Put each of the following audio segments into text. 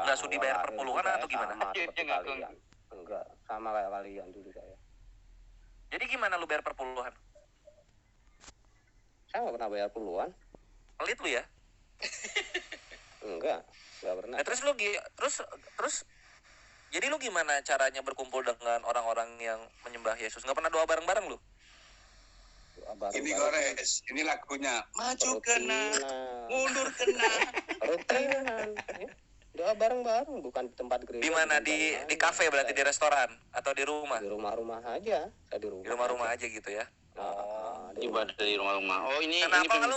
nggak sudi bayar perpuluhan atau gimana? Enggak, sama kayak kalian dulu saya. Jadi gimana lu bayar perpuluhan? Saya nggak pernah bayar puluhan. Pelit lu ya? Nggak pernah. Nah, terus jadi lu gimana caranya berkumpul dengan orang-orang yang menyembah Yesus? Nggak pernah doa bareng-bareng lu? Ini Gores, ini lagunya maju kena, mundur kena. Rutinan. Doa bareng-bareng, bukan di tempat gereja. Di mana? Di kafe berarti, di restoran atau di rumah? Di rumah-rumah aja. Saya di rumah. Di rumah-rumah aja gitu ya. Ibadah di rumah-rumah. Oh, ini kenapa lu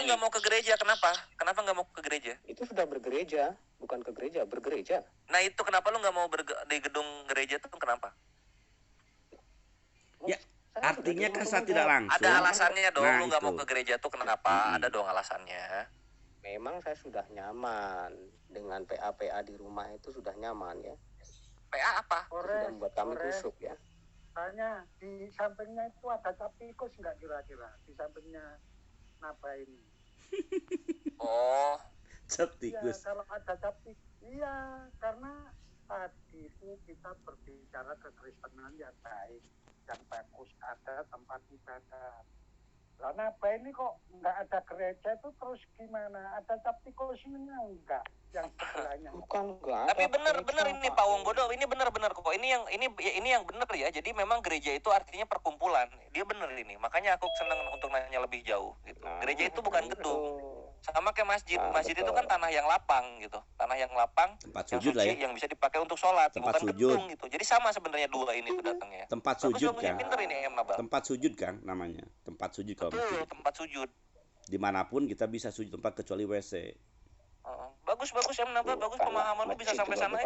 nggak mau ke gereja? Kenapa nggak mau ke gereja? Itu sudah bergereja, bukan ke gereja, bergereja. Nah itu kenapa lu nggak mau di gedung gereja itu kenapa? Ya, artinya kan saya tidak langsung. Ada alasannya dong, nah, lu nggak mau ke gereja tuh kenapa? Ada dong alasannya. Memang saya sudah nyaman dengan PA di rumah, itu sudah nyaman ya. PA apa? Sudah membuat kami kusuk ya. Tanya, di sampingnya itu ada cap tikus nggak kira-kira? Di sampingnya Naba ini. Oh. Cap tikus. Ya, kalau ada cap tikus. Iya, karena tadi itu kita berbicara kekristenan yang baik, yang bagus, ada tempat ibadah. Lah Naba ini kok nggak ada gereja itu terus gimana? Ada cap tikusnya enggak? Yang sebelahnya. Bukan enggak. Tapi benar ini Pak Wong Bodo, ini benar kok. Ini yang benar ya. Jadi memang gereja itu artinya perkumpulan. Dia benar ini. Makanya aku senang untuk nanya lebih jauh gitu. Gereja itu bukan gedung. Sama kayak masjid. Masjid itu kan tanah yang lapang gitu. Tanah yang lapang, tempat yang sujud suci, lah ya. yang bisa dipakai untuk sholat, tempat bukan sujud. Gedung gitu. Jadi sama sebenarnya dua ini tuh datangnya. Tempat sujud kan. Pinter ini tempat sujud kan namanya. Tempat sujud kalau betul, tempat sujud. Dimanapun kita bisa sujud tempat kecuali WC. Bagus bagus pemahaman lu bisa sampai sana.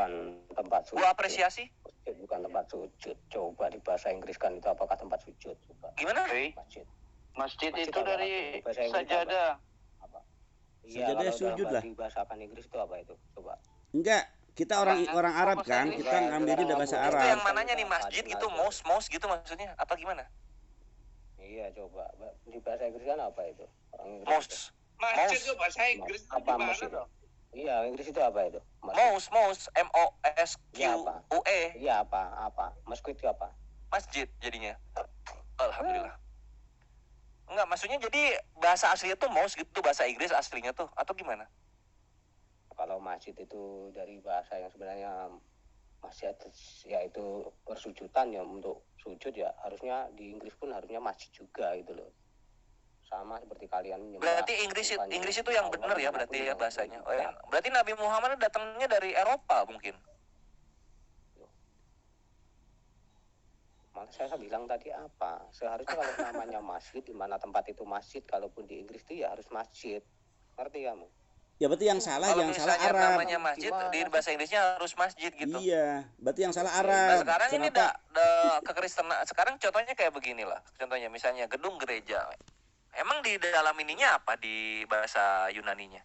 Tempat sujud. Gua apresiasi. Bukan tempat sujud. Coba di bahasa Inggris kan itu apakah tempat sujud? Coba. Gimana? Masjid itu dari sajadah. Iya, sajadah sujud lah. Di bahasa Inggris itu apa itu? Coba. Enggak, kita orang Arab kan, kita ngambilnya dari bahasa Arab. Itu yang mananya nih masjid gitu, mosque gitu maksudnya atau gimana? Iya, coba. Di bahasa Inggris kan apa itu? Mosque. Masjid itu bahasa Inggris itu apa mosque? Iya, Inggris itu apa itu? Mosque, MOSQUE. Iya, apa? Mosque itu apa? Masjid jadinya. Alhamdulillah. Enggak, maksudnya jadi bahasa aslinya tuh mosque gitu, bahasa Inggris aslinya tuh atau gimana? Kalau masjid itu dari bahasa yang sebenarnya masjid yaitu persujudan ya, untuk sujud ya harusnya di Inggris pun harusnya masjid juga gitu loh. Sama seperti kalian menyembah. Berarti Inggris itu yang benar ya berarti ya bahasanya. Oh ya. Berarti Nabi Muhammad datangnya dari Eropa mungkin. Malah saya bilang tadi apa? Seharusnya kalau namanya masjid, di mana tempat itu masjid, kalaupun di Inggris itu ya harus masjid. Ngerti kamu? Ya berarti yang salah Arab. Namanya masjid di bahasa Inggrisnya harus masjid gitu. Iya, berarti yang salah Arab. Nah, sekarang ini kekristenan. Sekarang contohnya kayak beginilah. Contohnya misalnya gedung gereja. Emang di dalam ininya apa di bahasa Yunaninya?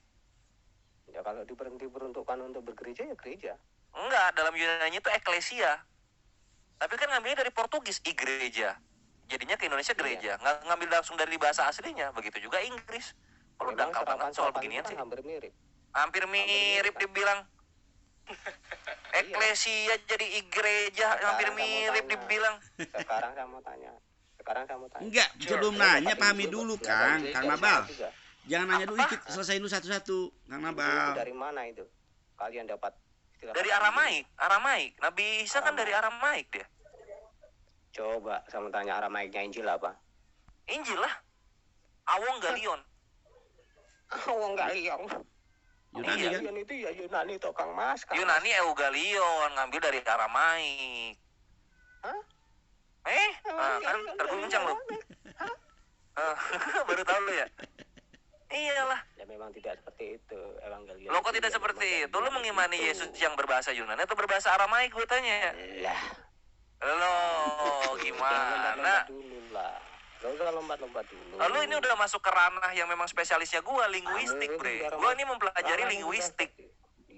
Ya kalau diperuntukkan untuk bergereja ya gereja. Enggak, dalam Yunani itu eklesia. Tapi kan ngambilnya dari Portugis, igreja. Jadinya ke Indonesia gereja. Nggak ngambil langsung dari bahasa aslinya. Begitu juga Inggris. Kalau dangkal banget soal beginian sih. Hampir mirip. Hampir mirip dibilang. Eklesia jadi igreja, hampir mirip dibilang. Sekarang saya mau tanya. Enggak, sebelum nanya pahami dulu Kang Nabal. Jangan nanya dulu, ikut selesai dulu satu-satu, Kang Nabal. Dari mana itu? Kalian dapat dari Aramaik. Nabi Isa kan dari Aramaik dia. Coba saya mau tanya, Aramaiknya Injil apa? Injil lah. Awonggalion. Yunani kan? Yunani itu ya Yunani toh Kang Mas. Yunani Eugalion, ngambil dari Aramaik. Hah? Kan terguncang lu. Baru tahu lu ya? Iyalah. Ya memang tidak seperti itu Evangelion. Lo kok tidak seperti itu? Lo mengimani Yesus yang berbahasa Yunani atau berbahasa Aramaik gue tanya? Lah. Lo gimana? Gak usah lompat-lompat dulu. Lalu ini udah masuk ke ranah yang memang spesialisnya gue, linguistik bre. Gue ini mempelajari linguistik.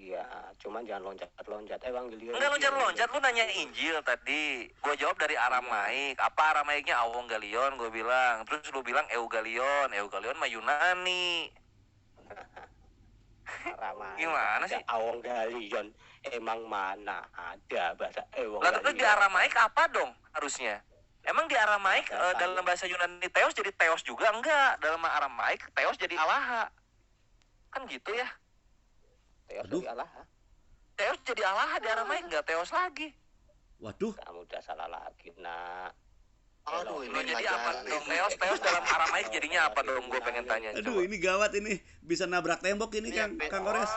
Iya, cuman jangan loncat-loncat. Evangelion. Enggak loncat-loncat, lu nanya Injil tadi. Gue jawab dari Aramaik. Apa Aramaiknya? Awonggalion gue bilang. Terus lu bilang Eugalion. Eugalion mah Yunani. Aramaik. Gimana sih? Awong Dalion emang mana ada bahasa Ewong Lah terus di Aramaik apa dong harusnya? Emang di Aramaik dalam bahasa Yunani Theos jadi Theos juga? Enggak, dalam Aramaik Theos jadi Alaha. Kan gitu ya? Theos jadi Alaha. Theos jadi Alaha di Aramaik, enggak Theos lagi. Waduh. Kamu udah salah lagi, Nak. Aduh, Lo ini jadi apa dong? Theos dalam Aramaik jadinya apa dong? Gue pengen tanya. Aduh, ini gawat ini. Bisa nabrak tembok ini Kang Kores.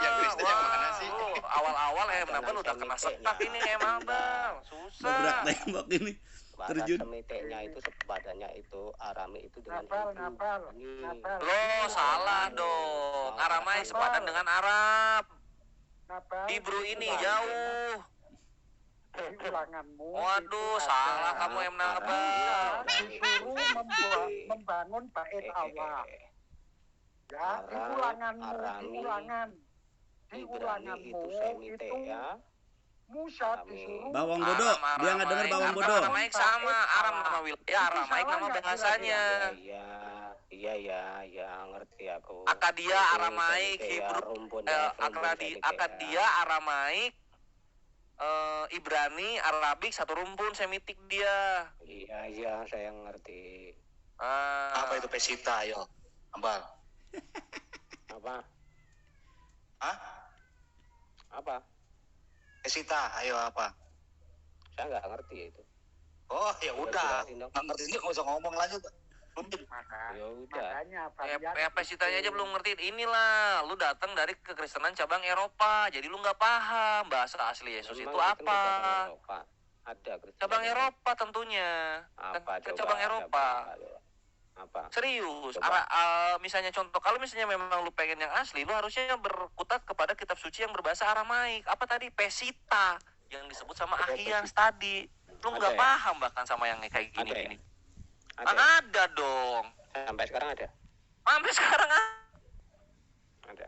Yang Kristen yang mana sih? Awal-awal Nabal udah kena setak ini Nabal. Susah. Nabrak tembok ini. Terjun. Semiteknya itu sepadannya itu Arami itu dengan Nabal. Lo salah dong. Aramaik sepadan dengan Arab. Hebrew ini jauh. Di ulanganmu. Waduh, salah kamu Nabal. Disuruh membangun bait Allah. Ya, di ulanganmu, di ulangan. Di ulanganmu itu Musa disuruh. Bawang bodoh, dia nggak dengar bawang bodoh. Aramaik sama Aram nama wilayah, Aramaik nama bahasanya. Iya, ngerti aku. Akadia Aramaik, Hebrew, Akadia Aramaik, Ibrani, Arabik satu rumpun Semitik dia. Iya, saya ngerti. Apa itu pesita, ayo, Ambal? Apa? Hah? Apa? Pesita, ayo apa? Saya nggak ngerti itu. Oh ya udah, nggak ngerti nggak usah ngomong lanjut. Ya udah. Makanya Pesitanya aja belum ngerti. Inilah, lu datang dari kekristenan cabang Eropa, jadi lu nggak paham bahasa asli Yesus itu apa. Ada cabang Eropa tentunya. Apa coba? Cabang Eropa. Apa? Serius. Misalnya contoh, kalau misalnya memang lu pengen yang asli, lu harusnya berkutat kepada kitab suci yang berbahasa Aramaik. Apa tadi? Pesita yang disebut sama Ahians tadi. Lu nggak paham bahkan sama yang kayak gini-gini. Ada dong. Sampai sekarang ada? Sampai sekarang ada.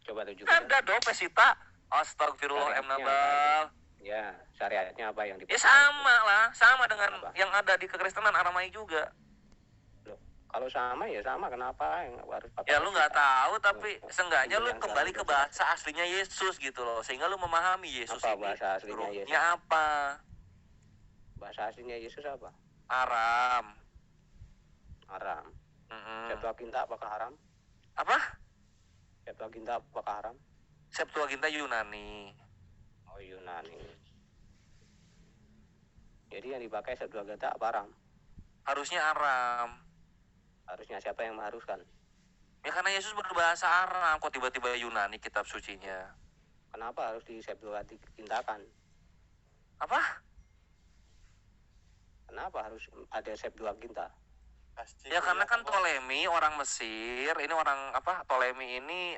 Coba tunjukkan. Ada dong Pesita. Astagfirullah Nabal. Ya, syariatnya apa yang dipakai? Ya sama lah, sama dengan yang ada di kekristenan Aramaik juga. Loh, kalau sama ya sama, kenapa yang harus pakai? Ya lu nggak tahu, tapi seenggaknya lu kembali ke bahasa aslinya Yesus gitu loh, sehingga lu memahami Yesus apa ini. Bahasa aslinya Yesus? Apa? Bahasa aslinya Yesus apa? Aram. Septuaginta apakah haram? Apa? Septuaginta apakah haram? Septuaginta Yunani. Oh, Yunani. Jadi yang dipakai Septuaginta apa haram? Harusnya Aram. Harusnya siapa yang mengharuskan? Ya karena Yesus berbahasa Aram, kok tiba-tiba Yunani kitab sucinya. Kenapa harus di Septuagintakan? Apa? Kenapa harus ada Septuaginta? Ya karena kan Ptolemy orang Mesir, ini orang apa? Ptolemy ini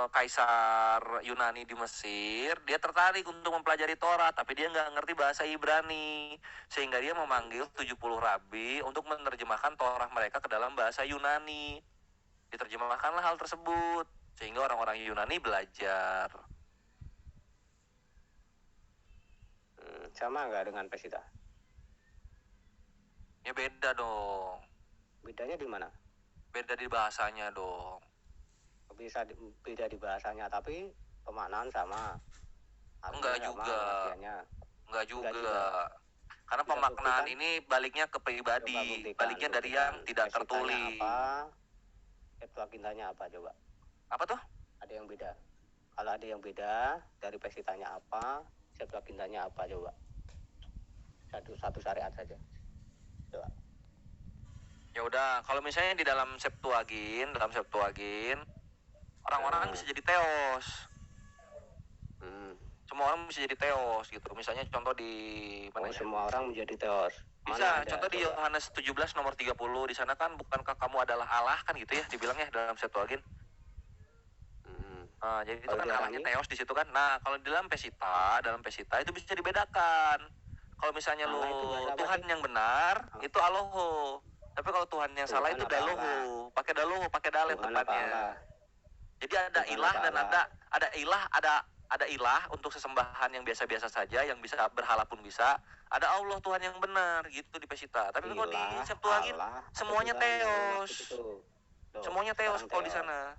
kaisar Yunani di Mesir, dia tertarik untuk mempelajari Torah, tapi dia nggak ngerti bahasa Ibrani, sehingga dia memanggil 70 rabi untuk menerjemahkan Torah mereka ke dalam bahasa Yunani. Diterjemahkanlah hal tersebut, sehingga orang-orang Yunani belajar. Sama nggak dengan Pesita? Ya beda dong. Bedanya di mana? Beda di bahasanya dong. Bisa beda di bahasanya, tapi pemaknaan sama. Enggak sama, juga. Enggak juga. Karena Bisa pemaknaan buktikan? ini baliknya ke pribadi, baliknya dari yang tidak tertulis. Apa? Septuagintanya apa coba? Apa tuh? Ada yang beda. Kalau ada yang beda dari Pesitanya apa, Septuagintanya apa coba? Satu syariat saja. Coba. Ya udah, kalau misalnya di dalam Septuagint, orang-orang bisa jadi teos. Semua orang bisa jadi teos gitu. Misalnya contoh di mana ya? Semua orang menjadi teos. Bisa, contoh di Yohanes 17 nomor 30, di sana kan bukankah kamu adalah Allah kan gitu ya dibilangnya dalam Septuagint. Nah, jadi itu kan Allahnya teos di situ kan. Nah, kalau di dalam Pesita itu bisa dibedakan. Kalau misalnya lu Tuhan yang benar, itu Aloho. Tapi kalau Tuhan yang salah itu Daluhu, pakai Daluhu, pakai Dalet depannya. Jadi ada ilah dan ada ilah untuk sesembahan yang biasa-biasa saja, yang bisa berhala pun bisa. Ada Allah Tuhan yang benar gitu di Pesita. Tapi kalau di Septuagint semuanya teos. Semuanya teos kalau di sana.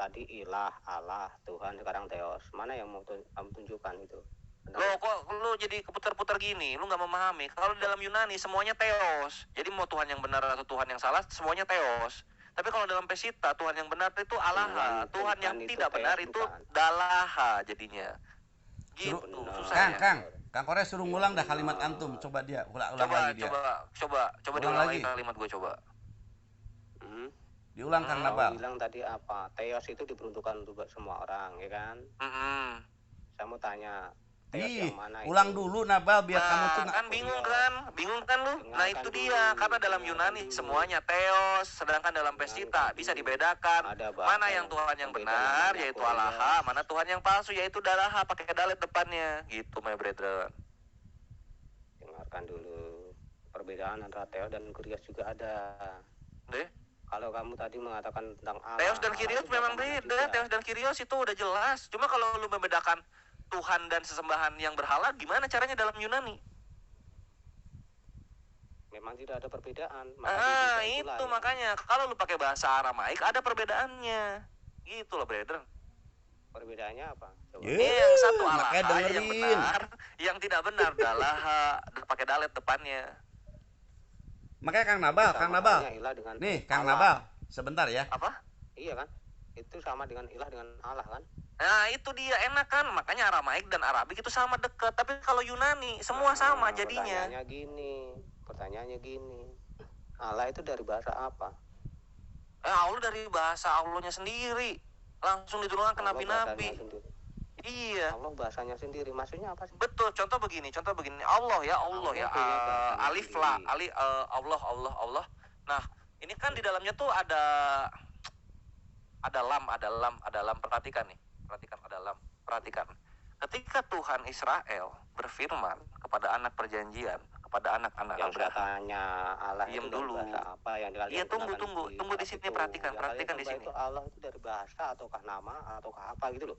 tadi ilah, Allah, Tuhan, sekarang Theos. Mana yang mau kamu tunjukkan itu? Loh kok lu jadi keputar-putar gini? Lu nggak memahami. Kalau dalam Yunani semuanya Theos. Jadi mau Tuhan yang benar atau Tuhan yang salah, semuanya Theos. Tapi kalau dalam Pesita, Tuhan yang benar itu Allah. Tuhan yang tidak benar itu Dalaha jadinya. Gitu, susah ya. Kang Kores suruh ngulang dah kalimat antum. Coba dia ulang lagi dia. Coba diulang lagi kalimat gue coba. Diulang Kang Nabal. Bilang tadi apa? Theos itu diperuntukkan untuk semua orang, ya kan? Saya mau tanya, Theos yang mana ulang itu? dulu Nabal biar kamu tuh kan bingung kan lu? Nah itu dia, karena dalam Yunani semuanya Theos, sedangkan dalam Pesita bisa dibedakan mana yang Tuhan yang benar yaitu Allah, mana Tuhan yang palsu yaitu Dalaha pakai dalet depannya, gitu my brethren. Dengarkan dulu, perbedaan antara Theos dan Kyrios juga ada. Kalau kamu tadi mengatakan tentang Allah, Theos dan Kyrios memang beda. Theos dan Kyrios itu udah jelas. Cuma kalau lu membedakan Tuhan dan sesembahan yang berhala, gimana caranya dalam Yunani? Memang tidak ada perbedaan. Itu makanya. Kalau lu pakai bahasa Aramaik, ada perbedaannya. Gitu loh, brethren. Perbedaannya apa? Coba. Yang satu Allah yang benar, yang tidak benar Dalaha, pakai dalet depannya. Makanya Kang Nabal. Nih, Kang Nabal, sebentar ya. Apa? Iya kan? Itu sama dengan ilah dengan Allah kan? Nah, itu dia enak kan. Makanya Aramaik dan Arabik itu sama dekat. Tapi kalau Yunani semua sama jadinya. Pertanyaannya gini. Allah itu dari bahasa apa? Allah dari bahasa Allahnya sendiri. Langsung diturunkan ke nabi-nabi. Iya. Allah bahasanya sendiri. Maksudnya apa sih? Betul. Contoh begini. Allah ya. Alif la, Allah. Nah, ini kan di dalamnya tuh ada lam. Perhatikan nih. Perhatikan. Ketika Tuhan Israel berfirman kepada anak perjanjian, kepada anak-anak yang Abraham. Katanya Allah diam itu dulu. Bahasa apa yang Iya, tunggu di sini, perhatikan di sini. Itu Allah itu dari bahasa ataukah nama ataukah apa gitu loh.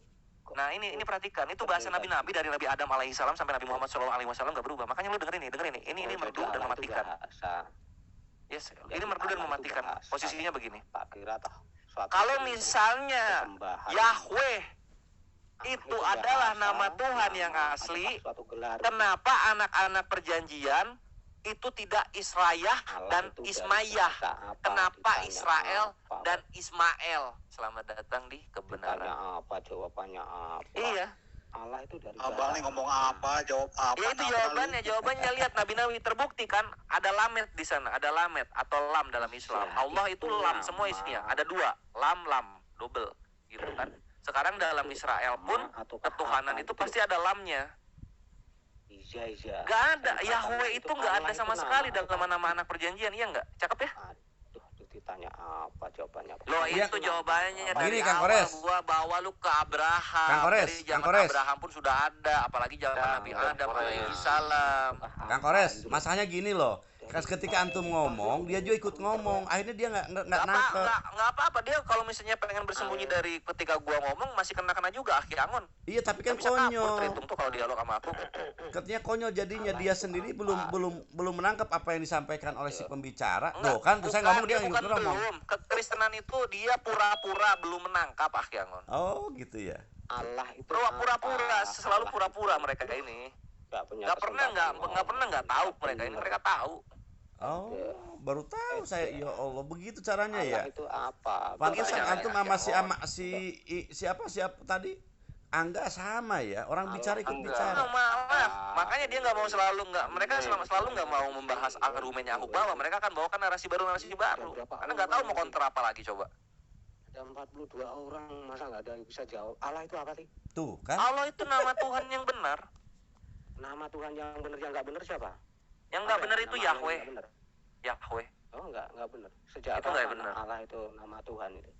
Nah ini perhatikan, itu bahasa nabi-nabi dari Nabi Adam alaihissalam sampai Nabi Muhammad SAW nggak berubah. Makanya lu dengerin nih, ini merdu dan mematikan. Yes, ini merdu dan mematikan. Posisinya begini. Kalau misalnya Yahweh itu adalah nama Tuhan yang asli, kenapa anak-anak perjanjian itu tidak Israyah dan Ismaiyah? Kenapa Israel dan Ismail? Selamat datang di kebenaran. Jawabannya apa? Iya. Allah itu dari Abang nih ngomong apa, jawab apa? Ya itu jawabannya lihat nabi-nabi terbukti kan, ada lamet di sana, ada lamet atau lam dalam Islam. Allah itu lam semua isinya, ada dua, lam double gitu kan. Sekarang dalam Israel pun ketuhanan itu pasti ada lamnya. Gak ada, Yahweh itu gak ada sama sekali dalam nama anak perjanjian, iya nggak? Cakep ya? Ditanya apa jawabannya? Loh itu jawabannya dari Kang awal Kores. gua bawa lu ke Abraham. Kang Kores, dari zaman Kang Kores. Abraham pun sudah ada, apalagi zaman Nabi Adam alaihi salam. Kang Kores, masalahnya gini loh. Ketika antum ngomong, dia juga ikut ngomong. Akhirnya dia nggak nangkep. Nggak apa-apa, dia kalau misalnya pengen bersembunyi dari ketika gua ngomong masih kena juga akhir angon. Iya, tapi kan Bisa kabur konyol. terhitung tuh kalau dialog sama aku. Katanya konyol jadinya dia sendiri belum menangkap apa yang disampaikan oleh si pembicara. Enggak, Loh kan, terus saya ngomong dia bukan ikut ngomong. belum. Kekristenan itu dia pura-pura belum menangkap akhir angon. Oh, gitu ya. Allah itu Pura-pura, selalu pura-pura mereka ini. Nggak pernah nggak tahu mereka ini, mereka tahu. Oh, baru tahu saya. Ya Allah, begitu caranya ya. Allah itu apa? Pantesan Begitu antum sama siapa tadi? Angga sama ya. Orang bicara ikut bicara. Malah, makanya dia nggak mau mereka selalu nggak mau membahas argumennya aku bawa. Mereka akan bawakan narasi baru. Karena nggak tahu mau kontra apa lagi coba. Ada 42 orang, masa nggak ada yang bisa jawab? Allah itu apa sih? Tuh kan? Allah itu nama Tuhan yang benar. Nama Tuhan yang benar, yang nggak benar siapa? Yang nggak benar itu Yahweh. Yahweh. Oh, nggak benar. Sejak itu nggak benar. Allah itu nama Tuhan itu.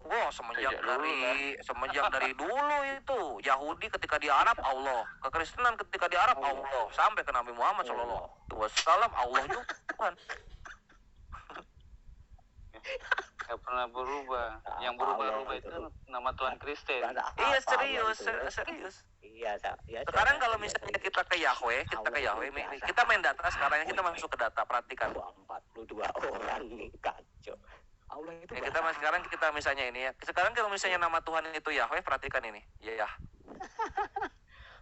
Wah, semenjak dari dulu itu Yahudi ketika di Arab Allah, kekristenan ketika di Arab Allah, sampai ke Nabi Muhammad SAW Allah juga Tuhan. Nggak pernah berubah. Yang berubah itu nama Tuhan Kristen. Iya, serius. Iya. Sekarang kalau misalnya kita ke Yahweh, kita main data sekarang, kita masuk ke data, perhatikan. 42 orang nih, kacau. Allah itu Ya, kita sekarang kita misalnya ini ya. Sekarang kalau misalnya nama Tuhan itu Yahweh, perhatikan ini. Ya.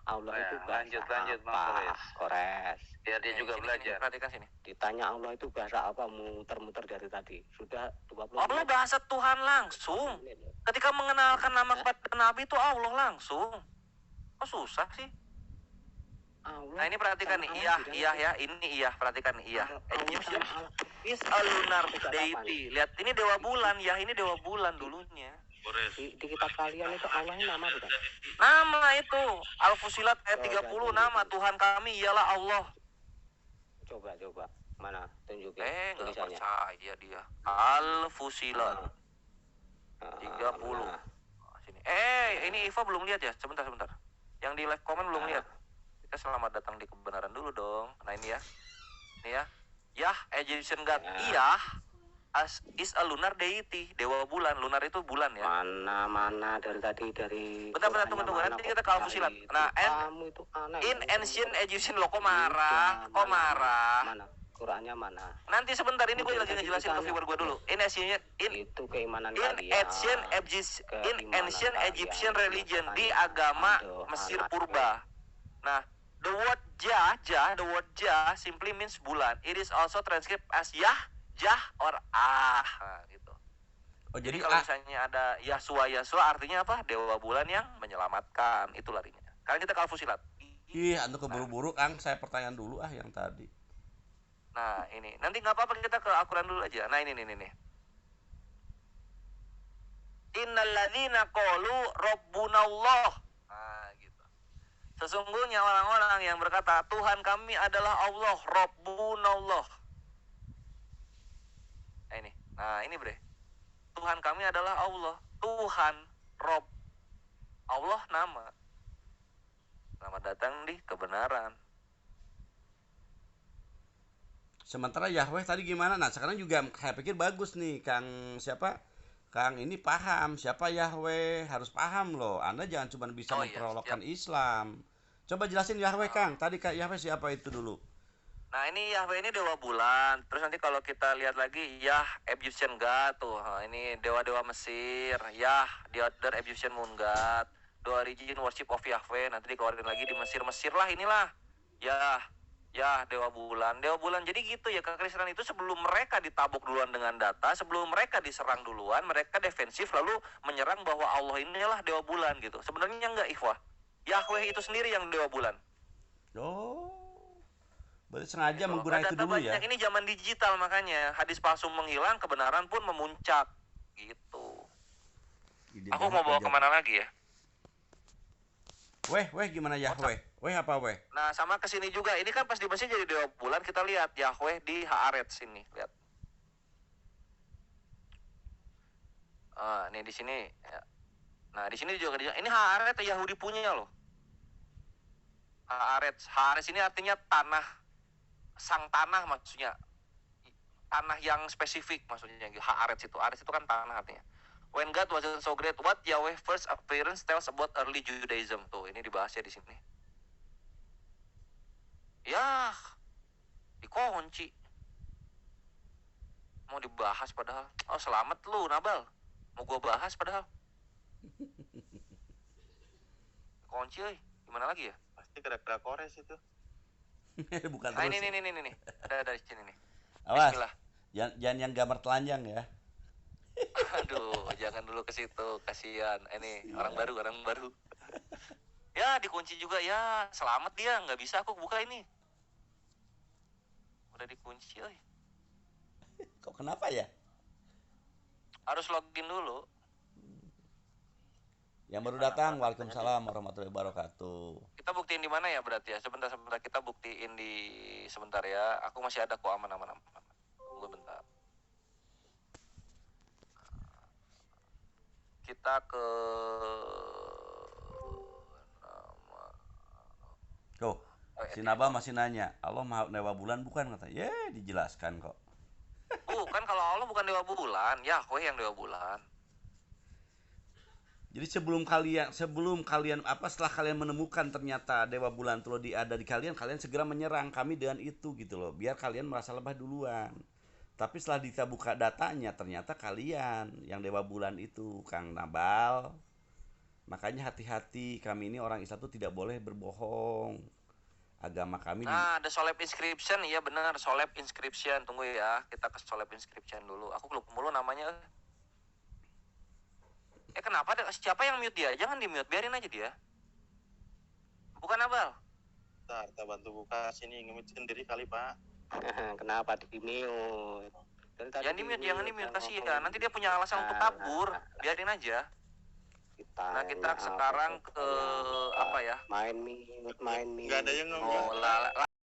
Allah itu lanjut apa? Kores. Biar dia juga belajar. Perhatikan sini. Ditanya Allah itu bahasa apa, muter-muter dari tadi. Sudah 20 Allah menit. bahasa Tuhan langsung. Ketika mengenalkan nama kepada Nabi itu Allah langsung. Kok susah sih? Allah. Nah ini perhatikan nih, iya ya, ini iya, perhatikan nih, iya. Egyptian is a lunar deity. Lihat, ini dewa bulan, ya ini dewa bulan dulunya. Di kitab kalian itu Allahnya nama bukan? Nama itu, Al-Fusilat ayat 30, nama Tuhan kami ialah Allah. Coba. Mana? Tunjukin Nggak tulisannya. percaya dia. Al-Fusilat 30. Sini. Ini Iva belum lihat ya? Sebentar. Yang di live comment belum lihat. Kita selamat datang di kebenaran dulu dong. Nah ini ya. Yah, Egyptian God. Iya. Is a lunar deity. Dewa bulan. Lunar itu bulan ya. Mana dari tadi dari. Bentar, tunggu. Nanti kita ke Al-Fusilat. Nah, kamu itu aneh. in ancient Egyptian lo kok marah? Mana? Qurannya mana? Nanti sebentar, ini gue lagi ngejelasin ke viewer gue dulu. In Itu keimanan ancient Egyptian religion, di agama Mesir purba. Nah, the word Jah simply means bulan. It is also transcribed as Jah or Nah, gitu. Oh, Jadi jadi kalau misalnya ada Yahshua artinya apa? Dewa bulan yang menyelamatkan. Itu larinya. Sekarang kita ke Al-Fusilat. anu keburu-buru Kang, saya pertanyaan dulu yang tadi. Nah, ini. Nanti nggak apa-apa, kita ke Al-Quran dulu aja. Nah, ini. Innalladzina qalu rabbunallah. Nah, gitu. Sesungguhnya orang-orang yang berkata, Tuhan kami adalah Allah, rabbunallah. Ini bre. Tuhan kami adalah Allah. Tuhan, Rob. Allah nama. Selamat datang di kebenaran. Sementara Yahweh tadi gimana? Nah, sekarang juga saya pikir bagus nih, Kang siapa? Kang ini paham siapa Yahweh, harus paham loh. Anda jangan cuma bisa memperolokkan Islam. Coba jelasin Yahweh, Kang. Tadi Kak Yahweh siapa itu dulu? Nah, ini Yahweh ini dewa bulan. Terus nanti kalau kita lihat lagi, Egyptian God tuh. Ini dewa-dewa Mesir. The other Egyptian moon God. The origin worship of Yahweh. Nanti dikeluarin lagi di Mesir lah, inilah. Dewa bulan. Jadi gitu ya, kekristenan itu sebelum mereka ditabuk duluan dengan data, sebelum mereka diserang duluan, mereka defensif lalu menyerang bahwa Allah inilah dewa bulan gitu. Sebenarnya enggak, Ikhwah. Yahweh itu sendiri yang dewa bulan. Oh. Berarti sengaja menggunakan itu dulu ya. Ini zaman digital, makanya hadis palsu menghilang, kebenaran pun memuncak gitu. Aku mau bawa kemana lagi ya? Weh gimana Yahweh? Weh apa weh? Nah, sama kesini juga. Ini kan pas di Mesir jadi dewa bulan, kita lihat Yahweh di Haaretz sini, lihat. Nih di sini. Ya. Nah, di sini juga ini Haaretz Yahudi punya loh. Haaretz ini artinya tanah, sang tanah maksudnya. Tanah yang spesifik maksudnya. Haaretz itu kan tanah artinya. When God wasn't so great, what Yahweh first appearance tells about early Judaism. Tuh, ini dibahasnya di sini. Ya, dikunci. Mau dibahas padahal. Oh, selamat lu, Nabal. Mau gua bahas padahal. Kunci, gimana lagi ya? Pasti gerak-gerak kores itu. Bukan Nah, terus. ini. Ada dari sini nih. Awas. Bismillah. Jangan yang gambar telanjang ya. Aduh, jangan dulu ke situ, kasihan. Ini orang baru. Ya, dikunci juga ya. Selamat dia, nggak bisa aku buka ini. Udah dikunci, oi. Kok kenapa ya? Harus login dulu. Yang baru datang, waalaikumsalam warahmatullahi wabarakatuh. Kita buktiin di mana ya berarti ya? Sebentar kita buktiin di sebentar ya. Aku masih ada kok, aman. Tunggu bentar. Kita ke Tuh, si Naba masih nanya, Allah Maha Dewa Bulan bukan kata? Dijelaskan kok. Bukan, kalau Allah bukan dewa bulan, Yahweh yang dewa bulan. Jadi setelah kalian menemukan ternyata Dewa Bulan ada di kalian segera menyerang kami dengan itu gitu loh. Biar kalian merasa lebah duluan. Tapi setelah kita buka datanya, ternyata kalian yang Dewa Bulan itu, Kang Nabal. Makanya hati-hati, kami ini orang Islam itu tidak boleh berbohong. Agama kami Nah, ada Soleb Inscription, iya benar, Soleb Inscription. Tunggu ya, kita ke Soleb Inscription dulu. Aku lupa mulu namanya. Kenapa? Siapa yang mute dia? Jangan di mute, biarin aja dia. Bukan Abal. Bentar, kita bantu buka sini, nge-mute sendiri kali, Pak. Kenapa di mute? Jangan di mute, jangan di mute, kasihan. Nanti dia punya alasan untuk kabur. Biarin aja. Nah, kita sekarang ke apa ya? Main mute. Nggak ada yang Oh,